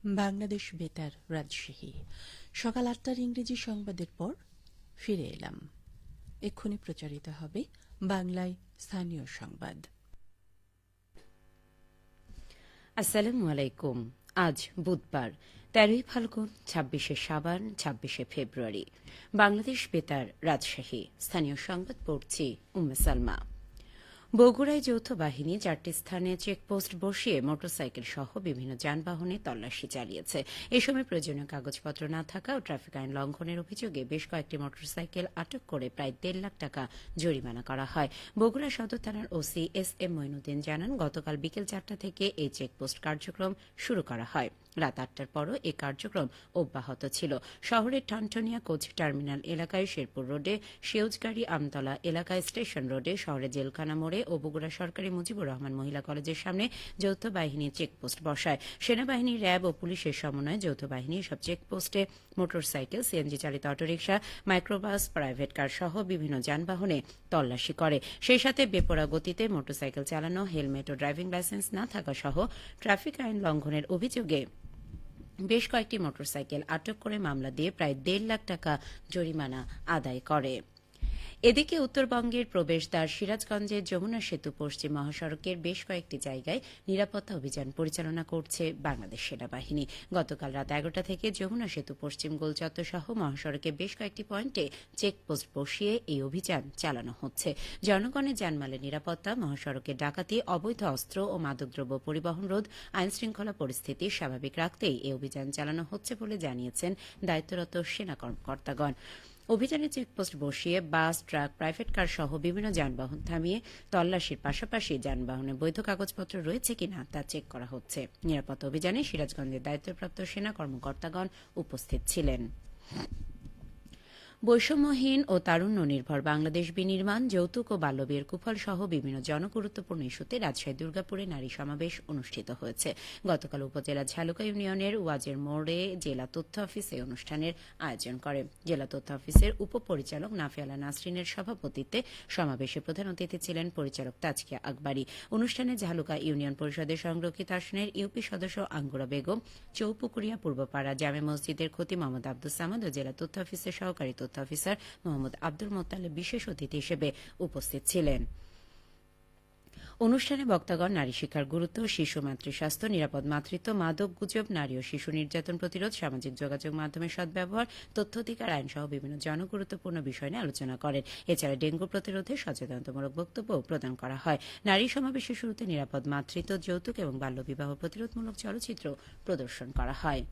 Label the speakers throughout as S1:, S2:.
S1: বাংলাদেশ বেতার রাজশাহী সকাল ৮টার ইংরেজি সংবাদের পর ফিরে এলাম। এক্ষুনি প্রচারিত হবে বাংলায় স্থানীয় সংবাদ।
S2: আসসালামু আলাইকুম। আজ বুধবার ১৩ই ফাল্গুন, ২৬শে সাবান, ২৬শে ফেব্রুয়ারি। বাংলাদেশ বেতার রাজশাহী স্থানীয় সংবাদ পড়ছি উম্মে সালমা। বগুড়ায় যৌথ বাহিনী ৪টি স্থানে চেকপোস্ট বসিয়ে মোটরসাইকেল সহ বিভিন্ন যানবাহনে তল্লাশি চালিয়েছে। এ সময় প্রয়োজনীয় কাগজপত্র না থাকা ও ট্রাফিক আইন লঙ্ঘনের অভিযোগে বেশ কয়েকটি মোটরসাইকেল আটক করে প্রায় ১.৫ লাখ টাকা জরিমানা করা হয়। বগুড়া সদর থানার ওসি এস এম মঈনুদ্দিন জানান, গতকাল বিকেল ৪টা থেকে এই চেকপোস্ট কার্যক্রম শুরু করা হয়। রাত ৮টার পরও এই কার্যক্রম অব্যাহত ছিল। শহরের ঠনঠনিয়া কোচ টার্মিনাল এলাকায়, শেরপুর রোডে, সেউজগাড়ি আমতলা এলাকায়, স্টেশন রোডে, শহরে জেলখানা মোড়ে ও বগুড়া সরকারি মুজিবুর রহমান মহিলা কলেজের সামনে যৌথ বাহিনী চেকপোস্ট বসায়। সেনাবাহিনী, র্যাব ও পুলিশের সমন্বয়ে যৌথ বাহিনী সব চেকপোস্টে মোটরসাইকেল, সিএনজি চালিত অটোরিকশা, মাইক্রোবাস, প্রাইভেট কার সহ বিভিন্ন যানবাহনে তল্লাশি করে। সেই সাথে বেপরোয়া গতিতে মোটরসাইকেল চালানো, হেলমেট ও ড্রাইভিং লাইসেন্স না থাকা সহ ট্রাফিক আইন লঙ্ঘনের অভিযোগে বেশ কয়েকটি মোটরসাইকেল আটক করে মামলা দিয়ে প্রায় ১.৫ লাখ টাকা জরিমানা আদায় করে। এদিকে উত্তরবঙ্গের প্রবেশদ্বার সিরাজগঞ্জের যমুনা সেতু পশ্চিম মহাসড়কের বেশ কয়েকটি জায়গায় নিরাপত্তা অভিযান পরিচালনা করছে বাংলাদেশ সেনাবাহিনী। গতকাল রাত ১১টা থেকে যমুনা সেতু পশ্চিম গোলচত্বর সহ মহাসড়কের বেশ কয়েকটি পয়েন্টে চেকপোস্ট বসিয়ে এই অভিযান চালানো হচ্ছে। জনগণের জানমালের নিরাপত্তা, মহাসড়কে ডাকাতি, অবৈধ অস্ত্র ও মাদকদ্রব্য পরিবহন রোধ, আইনশৃঙ্খলা পরিস্থিতি স্বাভাবিক রাখতেই এই অভিযান চালানো হচ্ছে বলে জানিয়েছেন দায়িত্বরত সেনা কর্মকর্তাগণ। অভিযানে চেকপোস্ট বসিয়ে বাস, ট্রাক, প্রাইভেট কার সহ বিভিন্ন যানবাহন থামিয়ে তল্লাশির পাশাপাশি যানবাহনে বৈধ কাগজপত্র রয়েছে কিনা তা চেক করা হচ্ছে। নিরাপত্তা অভিযানে সিরাজগঞ্জের দায়িত্বপ্রাপ্ত সেনা কর্মকর্তাগণ উপস্থিত ছিলেন। বৈষম্যহীন ও তারুণ্য নির্ভর বাংলাদেশ বিনির্মাণ, যৌতুক ও বাল্যবিয়ের কুফল সহ বিভিন্ন জনগুরুত্বপূর্ণ ইস্যুতে রাজশাহী দুর্গাপুরে নারী সমাবেশ অনুষ্ঠিত হয়েছে। গতকাল উপজেলা ঝালুকা ইউনিয়নের ওয়াজের মোড়ে জেলা তথ্য অফিসে অনুষ্ঠানের আয়োজন করে। জেলা তথ্য অফিসের উপপরিচালক নাফিয়ালা নাসরিনের সভাপতিত্বে সমাবেশে প্রধান অতিথি ছিলেন পরিচালক তাজকিয়া আকবরী। অনুষ্ঠানে ঝালুকা ইউনিয়ন পরিষদের সংরক্ষিত আসনের ইউপি সদস্য আঙ্গুরা বেগম, চৌপুকুরিয়া পূর্বপাড়া জামে মসজিদের খতিব মোহাম্মদ আব্দুস সামাদ ও জেলা তথ্য অফিসের সহকারী তথ্য অফিসার মোহাম্মদ আব্দুল মোত্তালেব বিশেষ অতিথি হিসেবে উপস্থিত ছিলেন। অনুষ্ঠানে বক্তাগণ নারী শিক্ষার গুরুত্ব, শিশু মাতৃস্বাস্থ্য, নিরাপদ মাতৃত্ব, মাদক গুজব, নারী ও শিশু নির্যাতন প্রতিরোধ, সামাজিক যোগাযোগ মাধ্যমের সদ্ব্যবহার, তথ্য অধিকার আইন সহ বিভিন্ন জনগুরুত্বপূর্ণ বিষয় নিয়ে আলোচনা করেন। এছাড়া ডেঙ্গু প্রতিরোধে সচেতনতামূলক বক্তব্য প্রদান করা হয়। নারী সমাবেশের শুরুতে নিরাপদ মাতৃত্ব, যৌতুক এবং বাল্যবিবাহ প্রতিরোধমূলক চলচ্চিত্র প্রদর্শন করা হয়।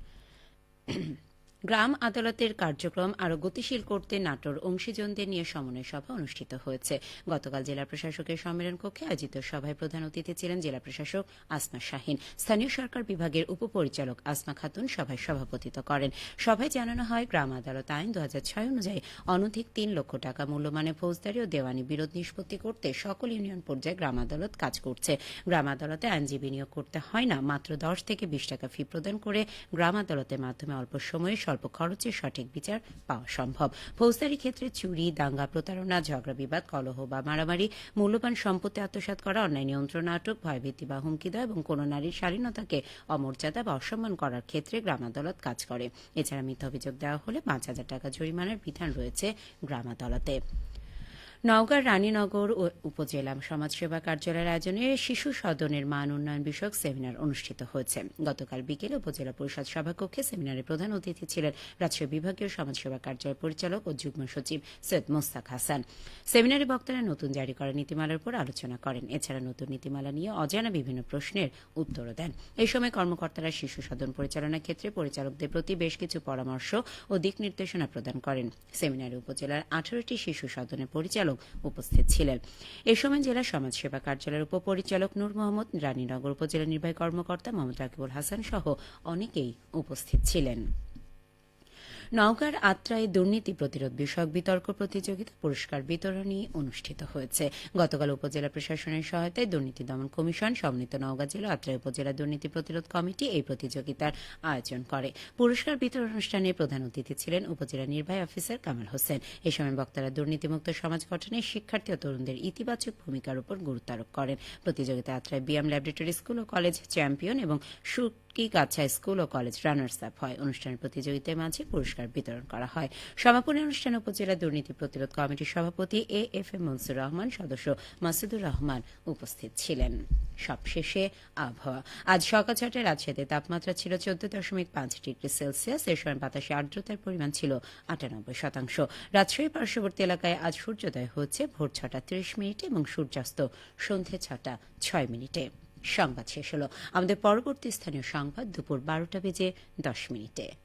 S2: গ্রাম আদালতের কার্যক্রম আরও গতিশীল করতে নাটোর অংশীজনদের নিয়ে সমন্বয় সভা অনুষ্ঠিত হয়েছে। গতকাল জেলা প্রশাসকের সম্মেলন কক্ষে আয়োজিত সভায় প্রধান অতিথি ছিলেন জেলা প্রশাসক আসমা শাহীন। স্থানীয় সরকার বিভাগের উপপরিচালক আসমা খাতুন সভায় সভাপতিত্ব করেন। সভায় জানানো হয়, গ্রাম আদালত আইন ২০০৬ অনুযায়ী অনধিক ৩ লক্ষ টাকা মূল্যমানে ফৌজদারি ও দেওয়ানি বিরোধ নিষ্পত্তি করতে সকল ইউনিয়ন পর্যায়ে গ্রাম আদালত কাজ করছে। গ্রাম আদালতে আইনজীবী নিয়োগ করতে হয় না, মাত্র ১০ থেকে ২০ টাকা ফি প্রদান করে গ্রাম আদালতের মাধ্যমে অল্প সময়ে স্বল্প খরচে সঠিক বিচার পাওয়া সম্ভব। ফৌজদারি ক্ষেত্রে চুরি, দাঙ্গা, প্রতারণা, ঝগড়া বিবাদ, কলহ বা মারামারি, মূল্যবান সম্পত্তি আত্মসাৎ করা, অন্যায় নিয়ন্ত্রণ, আটক, ভয়ভীতি বা হুমকি দেওয়া এবং কোনো নারীর শালীনতাকে অমর্যাদা বা অসম্মান করার ক্ষেত্রে গ্রাম আদালত কাজ করে। এছাড়া মিথ্যা অভিযোগ দেওয়া হলে ৫,০০০ টাকা জরিমানার বিধান রয়েছে গ্রাম আদালতে। নওগাঁর রানীনগর উপজেলা সমাজসেবা কার্যালয়ের আয়োজনে শিশু সদনের মান উন্নয়ন বিষয়ক সেমিনার অনুষ্ঠিত হয়েছে। গতকাল বিকেলে উপজেলা পরিষদ সভাকক্ষে সেমিনারে প্রধান অতিথি ছিলেন রাজশাহী বিভাগীয় সমাজসেবা কার্যালয়ের পরিচালক ও যুগ্ম সচিব সৈয়দ মোস্তাক হাসান। সেমিনারে বক্তারা নতুন জারি করা নীতিমালার উপর আলোচনা করেন। এছাড়া নতুন নীতিমালা নিয়ে অজানা বিভিন্ন প্রশ্নের উত্তরও দেন। এই সময় কর্মকর্তারা শিশু সদন পরিচালনার ক্ষেত্রে পরিচালকদের প্রতি বেশ কিছু পরামর্শ ও দিক নির্দেশনা প্রদান করেন। সেমিনারে উপজেলার ১৮টি শিশু সদনের পরিচালক উপস্থিত ছিলেন। এ সময় জেলা সমাজসেবা কার্যালয়ের উপপরিচালক নূর মোহাম্মদ, রানীনগর উপজেলা নির্বাহী কর্মকর্তা মোহাম্মদ রাকিবুল হাসান সহ অনেকেই উপস্থিত ছিলেন। নওগাঁর আত্রায় দুর্নীতি প্রতিরোধ বিষয়ক বিতর্ক প্রতিযোগিতা পুরস্কার বিতরণী অনুষ্ঠিত হয়েছে। গতকাল উপজেলা প্রশাসনের সহায়তায় দুর্নীতি দমন কমিশন সমন্বিত নওগাঁ জেলা আত্রাই উপজেলা দুর্নীতি প্রতিরোধ কমিটি এই প্রতিযোগিতার আয়োজন করে। পুরস্কার বিতরণ অনুষ্ঠানে প্রধান অতিথি ছিলেন উপজেলা নির্বাহী অফিসার কামাল হোসেন। এ সময় বক্তারা দুর্নীতিমুক্ত সমাজ গঠনে শিক্ষার্থী ও তরুণদের ইতিবাচক ভূমিকার উপর গুরুত্ব আরোপ করেন। প্রতিযোগিতায় আত্রাই বিএম ল্যাবরেটরি স্কুল ও কলেজ চ্যাম্পিয়ন এবং সুটকিগাছা স্কুল ও কলেজ রানার্স আপ হয়। অনুষ্ঠানের প্রতিযোগিতার মাঝে পুরস্কার বিতরণ করা হয়। সমাপনী অনুষ্ঠানে উপজেলা দুর্নীতি প্রতিরোধ কমিটির সভাপতি এ.এফ.এম. মনসুর রহমান, সদস্য মাসুদুর রহমান উপস্থিত ছিলেন। সবশেষে আবহাওয়া। আজ সকাল ৬টায় রাজশাহীতে তাপমাত্রা ছিল ১৪.৫ ডিগ্রি সেলসিয়াস। এর সময় বাতাসে আর্দ্রতার পরিমাণ ছিল ৯৮%। রাজশাহী পার্শ্ববর্তী এলাকায় আজ সূর্যোদয় হচ্ছে ভোর ৬টা ৩০ মিনিটে এবং সূর্যাস্ত সন্ধে ৬টা ৬ মিনিটে। সংবাদ শেষ হল। আমাদের পরবর্তী স্থানীয় সংবাদ দুপুর ১২টা বেজে ১০ মিনিটে।